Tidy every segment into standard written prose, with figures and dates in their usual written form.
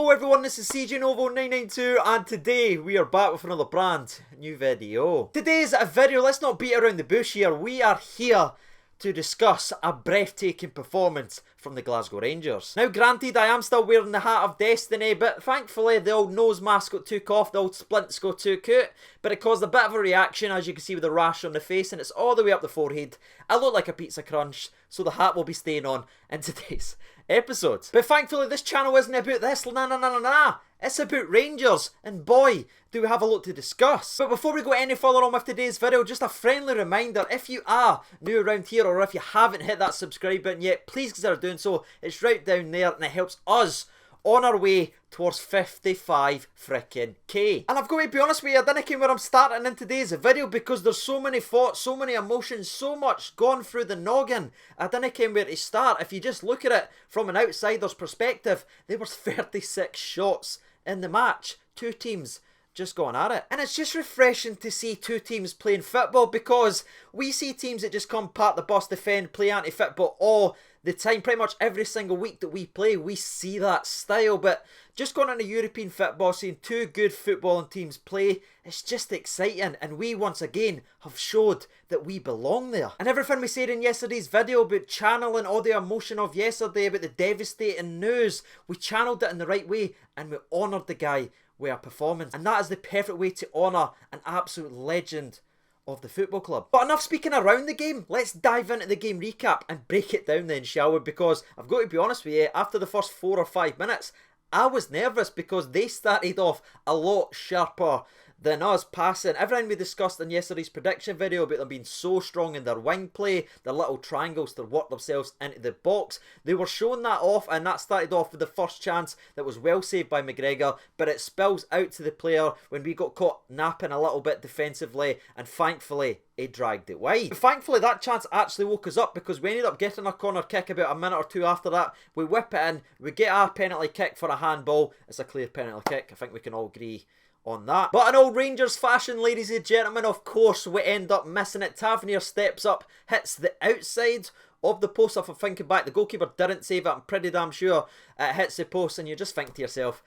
Hello everyone, this is CJ Novo 992 and today we are back with another brand new video. Today's video, let's not beat around the bush here, we are here to discuss a breathtaking performance from the Glasgow Rangers. Now granted, I am still wearing the hat of destiny, but thankfully the old nose mask got took off, the old splints got took out, but it caused a bit of a reaction, as you can see with the rash on the face, and it's all the way up the forehead. I look like a pizza crunch, so the hat will be staying on in today's episode. But thankfully this channel isn't about this, nah. It's about Rangers, and boy, do we have a lot to discuss. But before we go any further on with today's video, just a friendly reminder, if you are new around here or if you haven't hit that subscribe button yet, please consider doing so. It's right down there and it helps us on our way towards 55 frickin' K. And I've got to be honest with you, I didn't care where I'm starting in today's video because there's so many thoughts, so many emotions, so much gone through the noggin. I didn't care where to start. If you just look at it from an outsider's perspective, there was 36 shots in the match. Two teams just going at it. And it's just refreshing to see two teams playing football, because we see teams that just come part the bus, defend, play anti-football all the time. Pretty much every single week that we play, we see that style. But just going into European football, seeing two good footballing teams play, it's just exciting. And we once again have showed that we belong there. And everything we said in yesterday's video about channeling all the emotion of yesterday, about the devastating news, we channeled it in the right way and we honoured the guy with a performance. And that is the perfect way to honour an absolute legend of the football club. But enough speaking around the game, let's dive into the game recap and break it down then, shall we? Because I've got to be honest with you, after the first 4 or 5 minutes, I was nervous because they started off a lot sharper than us passing. Everything we discussed in yesterday's prediction video about them being so strong in their wing play, their little triangles to work themselves into the box, they were showing that off, and that started off with the first chance that was well saved by McGregor, but it spills out to the player when we got caught napping a little bit defensively, and thankfully he dragged it wide. But thankfully that chance actually woke us up, because we ended up getting a corner kick about a minute or two after that. We whip it in, we get our penalty kick for a handball. It's a clear penalty kick, I think we can all agree on that. But in old Rangers fashion, ladies and gentlemen, of course we end up missing it. Tavernier steps up, hits the outside of the post. If I'm thinking back, the goalkeeper didn't save it, I'm pretty damn sure. It hits the post and you just think to yourself,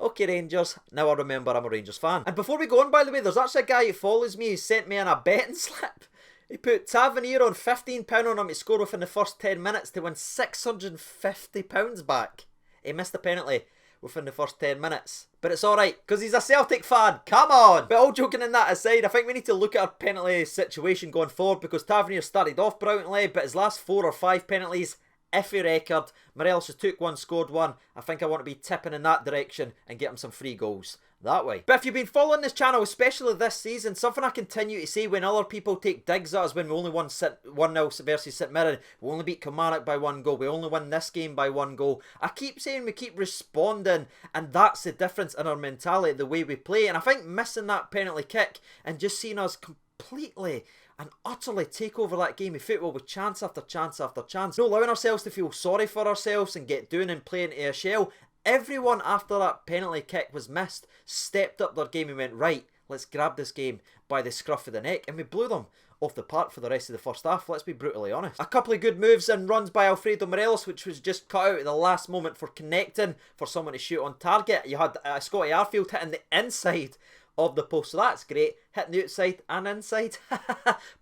okay Rangers, now I remember I'm a Rangers fan. And before we go on, by the way, there's actually a guy who follows me who sent me in a betting slip. He put Tavernier on £15 on him to score within the first 10 minutes to win £650 back. He missed a penalty within the first 10 minutes. But it's alright, because he's a Celtic fan. Come on! But all joking in that aside, I think we need to look at our penalty situation going forward, because Tavernier started off brilliantly, but his last 4 or 5 penalties, iffy record. Morelos has took one, scored one. I think I want to be tipping in that direction and get him some free goals that way. But if you've been following this channel, especially this season, something I continue to say when other people take digs at us, when we only won 1-0 versus St Mirren, we only beat Kilmarnock by 1 goal, we only win this game by 1 goal. I keep saying we keep responding, and that's the difference in our mentality, the way we play. And I think missing that penalty kick and just seeing us completely and utterly take over that game of football with chance after chance after chance, not allowing ourselves to feel sorry for ourselves and get down and play into a shell. Everyone after that penalty kick was missed stepped up their game and went, right, let's grab this game by the scruff of the neck, and we blew them off the park for the rest of the first half, let's be brutally honest. A couple of good moves and runs by Alfredo Morelos, which was just cut out at the last moment for connecting, for someone to shoot on target. You had Scotty Arfield hitting the inside of the post, so that's great. Hitting the outside and inside.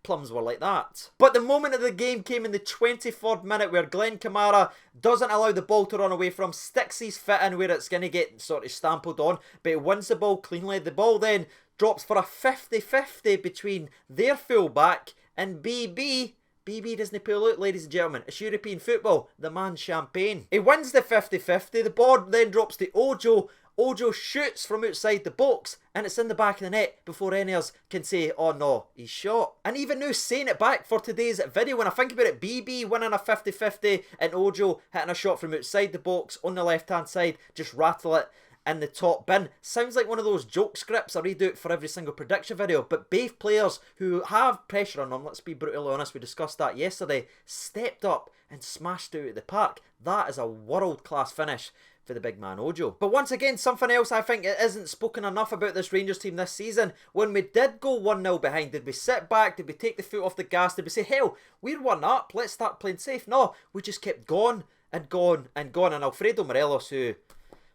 Plums were like that. But the moment of the game came in the 23rd minute, where Glenn Kamara doesn't allow the ball to run away from, sticks his foot in where it's going to get sort of stampled on, but he wins the ball cleanly. The ball then drops for a 50-50 between their fullback and BB. BB doesn't pull out, ladies and gentlemen. It's European football. The man's champagne. He wins the 50-50. The ball then drops to Ojo. Ojo shoots from outside the box and it's in the back of the net before any of us can say, oh no, he's shot. And even now, saying it back for today's video, when I think about it, BB winning a 50-50 and Ojo hitting a shot from outside the box on the left hand side, just rattle it in the top bin. Sounds like one of those joke scripts I read out for every single prediction video, but both players who have pressure on them, let's be brutally honest, we discussed that yesterday, stepped up and smashed out at the park. That is a world class finish for the big man Ojo. But once again, something else I think it isn't spoken enough about this Rangers team this season. When we did go 1-0 behind, did we sit back? Did we take the foot off the gas? Did we say, hell, we're 1 up, let's start playing safe? No, we just kept going and going and going. And Alfredo Morelos, who,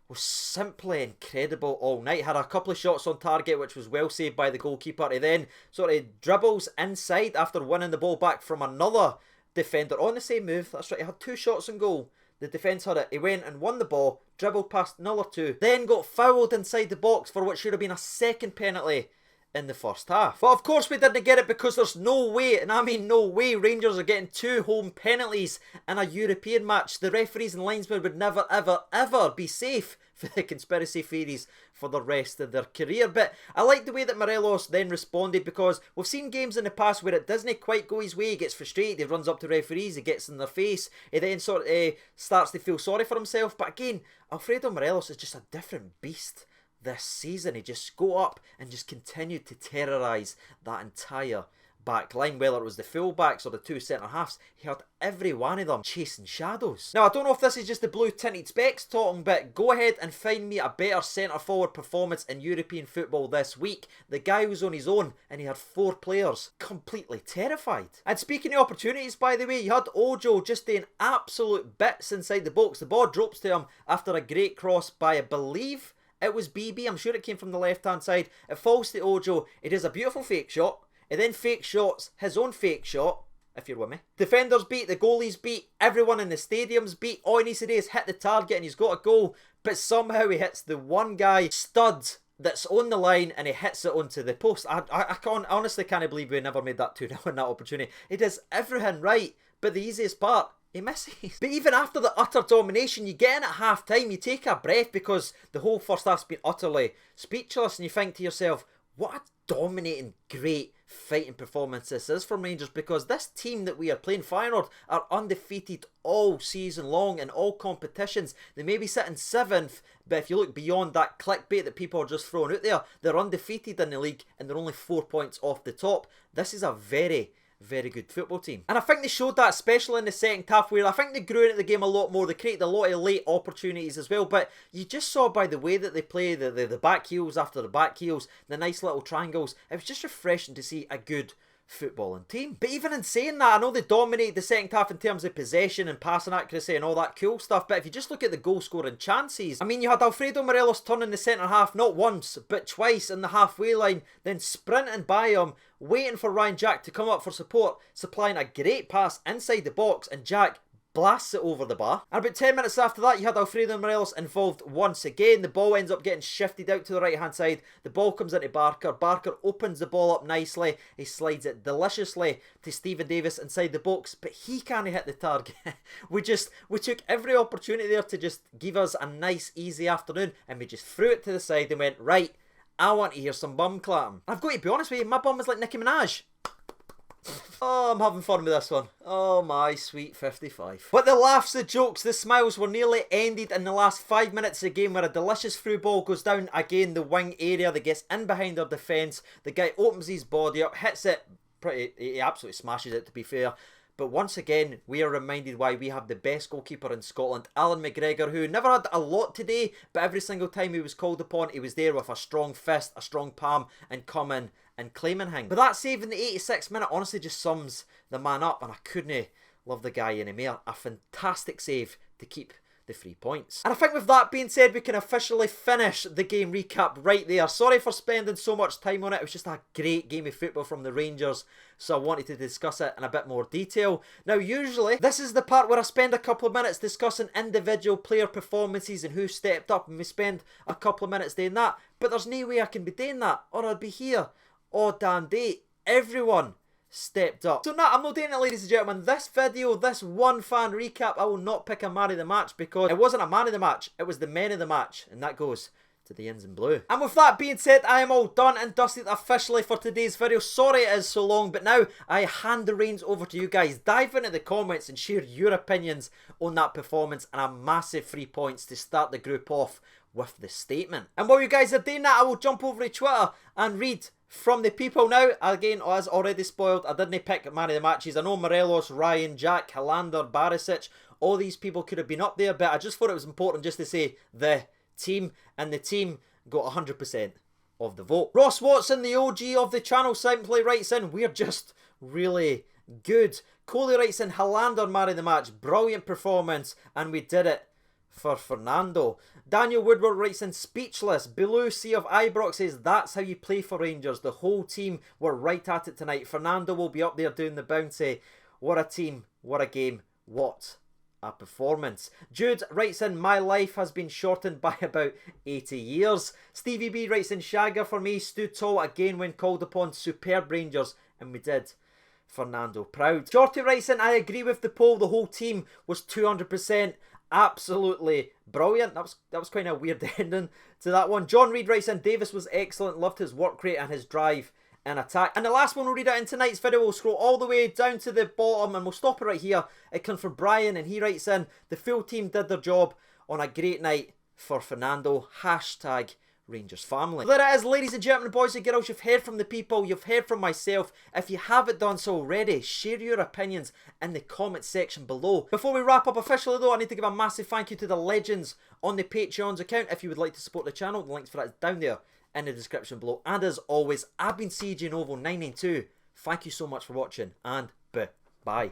was simply incredible all night. Had a couple of shots on target, which was well saved by the goalkeeper. He then sort of dribbles inside after winning the ball back from another defender on the same move. That's right, he had 2 shots on goal. The defence had it. He went and won the ball, dribbled past another 2, then got fouled inside the box for what should have been a second penalty in the first half. But of course we didn't get it because there's no way, and I mean no way, Rangers are getting 2 home penalties in a European match. The referees and linesmen would never ever ever be safe for the conspiracy theories for the rest of their career. But I like the way that Morelos then responded, because we've seen games in the past where it doesn't quite go his way. He gets frustrated, he runs up to referees, he gets in their face, he then sort of starts to feel sorry for himself. But again, Alfredo Morelos is just a different beast this season. He just go up and just continued to terrorise that entire back line, whether it was the full-backs or the 2 centre-halves. He had every one of them chasing shadows. Now, I don't know if this is just the blue-tinted specs talking, but go ahead and find me a better centre-forward performance in European football this week. The guy was on his own and he had 4 players completely terrified. And speaking of opportunities, by the way, you had Ojo just doing absolute bits inside the box. The ball drops to him after a great cross by, I believe it was BB. I'm sure it came from the left-hand side. It falls to Ojo. It is a beautiful fake shot. He then fake shots his own fake shot, if you're with me. Defenders beat, the goalies beat, everyone in the stadium's beat. All he needs to do is hit the target and he's got a goal. But somehow he hits the one guy stud that's on the line and he hits it onto the post. I honestly can't believe we never made that 2-0 in that opportunity. He does everything right, but the easiest part, he misses. But even after the utter domination, you get in at half time, you take a breath because the whole first half's been utterly speechless, and you think to yourself, what a dominating, great fighting performance this is from Rangers, because this team that we are playing, Feyenoord, are undefeated all season long in all competitions. They may be sitting 7th, but if you look beyond that clickbait that people are just throwing out there, they're undefeated in the league and they're only 4 points off the top. This is a very good football team. And I think they showed that, especially in the second half, where I think they grew into the game a lot more. They created a lot of late opportunities as well, but you just saw by the way that they play, the back heels after the back heels, the nice little triangles, it was just refreshing to see a good footballing team. But even in saying that, I know they dominated the second half in terms of possession and passing accuracy and all that cool stuff, but if you just look at the goal scoring chances, I mean, you had Alfredo Morelos turning the centre half not once but twice in the halfway line, then sprinting by him, waiting for Ryan Jack to come up for support, supplying a great pass inside the box, and Jack blasts it over the bar. And about 10 minutes after that, you had Alfredo Morelos involved once again. The ball ends up getting shifted out to the right hand side. The ball comes into Barker. Barker opens the ball up nicely. He slides it deliciously to Stephen Davis inside the box, but he can't hit the target. we took every opportunity there to just give us a nice easy afternoon, and we just threw it to the side and went, right, I want to hear some bum clapping. I've got to be honest with you, my bum is like Nicki Minaj. Oh, I'm having fun with this one. Oh, my sweet 55. But the laughs, the jokes, the smiles were nearly ended in the last 5 minutes of the game, where a delicious through ball goes down again the wing area that gets in behind our defence. The guy opens his body up, hits it, he absolutely smashes it, to be fair. But once again, we are reminded why we have the best goalkeeper in Scotland, Alan McGregor, who never had a lot today, but every single time he was called upon, he was there with a strong fist, a strong palm, and coming and claiming him. But that save in the 86th minute honestly just sums the man up, and I couldn't love the guy any more. A fantastic save to keep the 3 points. And I think with that being said, we can officially finish the game recap right there. Sorry for spending so much time on it. It was just a great game of football from the Rangers, so I wanted to discuss it in a bit more detail. Now, usually, this is the part where I spend a couple of minutes discussing individual player performances and who stepped up, and we spend a couple of minutes doing that. But there's no way I can be doing that, or I'd be here all damn day. Everyone stepped up. So now, I'm not doing it, ladies and gentlemen. This video, this one fan recap, I will not pick a man of the match, because it wasn't a man of the match, it was the men of the match, and that goes to the Yins in Blue. And with that being said, I am all done and dusted officially for today's video. Sorry it is so long, but now I hand the reins over to you guys. Dive into the comments and share your opinions on that performance, and a massive 3 points to start the group off with the statement. And while you guys are doing that, I will jump over to Twitter and read from the people now. Again, as already spoiled, I didn't pick man of the matches. I know Morelos, Ryan, Jack, Helander, Barisic, all these people could have been up there, but I just thought it was important just to say the team, and the team got 100% of the vote. Ross Watson, the OG of the channel, simply writes in, we're just really good. Coley writes in, Helander man of the match, brilliant performance, and we did it for Fernando. Daniel Woodward writes in speechless. Blue Sea of Ibrox says that's how you play for Rangers. The whole team were right at it tonight. Fernando will be up there doing the bounty. What a team. What a game. What a performance. Jude writes in, my life has been shortened by about 80 years. Stevie B writes in, Shagger for me stood tall again when called upon. Superb Rangers. And we did Fernando proud. Shorty writes in, I agree with the poll. The whole team was 200%. Absolutely brilliant. That was quite a weird ending to that one. John Reed writes in, Davis was excellent. Loved his work rate and his drive and attack. And the last one we'll read out in tonight's video. We'll scroll all the way down to the bottom and we'll stop it right here. It comes from Brian and he writes in, the full team did their job on a great night for Fernando. Hashtag Rangers family. So there it is, ladies and gentlemen, boys and girls. You've heard from the people, you've heard from myself. If you haven't done so already, share your opinions in the comment section below. Before we wrap up officially though, I need to give a massive thank you to the legends on the Patreon's account. If you would like to support the channel, the links for that is down there in the description below. And as always, I've been CJ Novo 992. Thank you so much for watching and bye.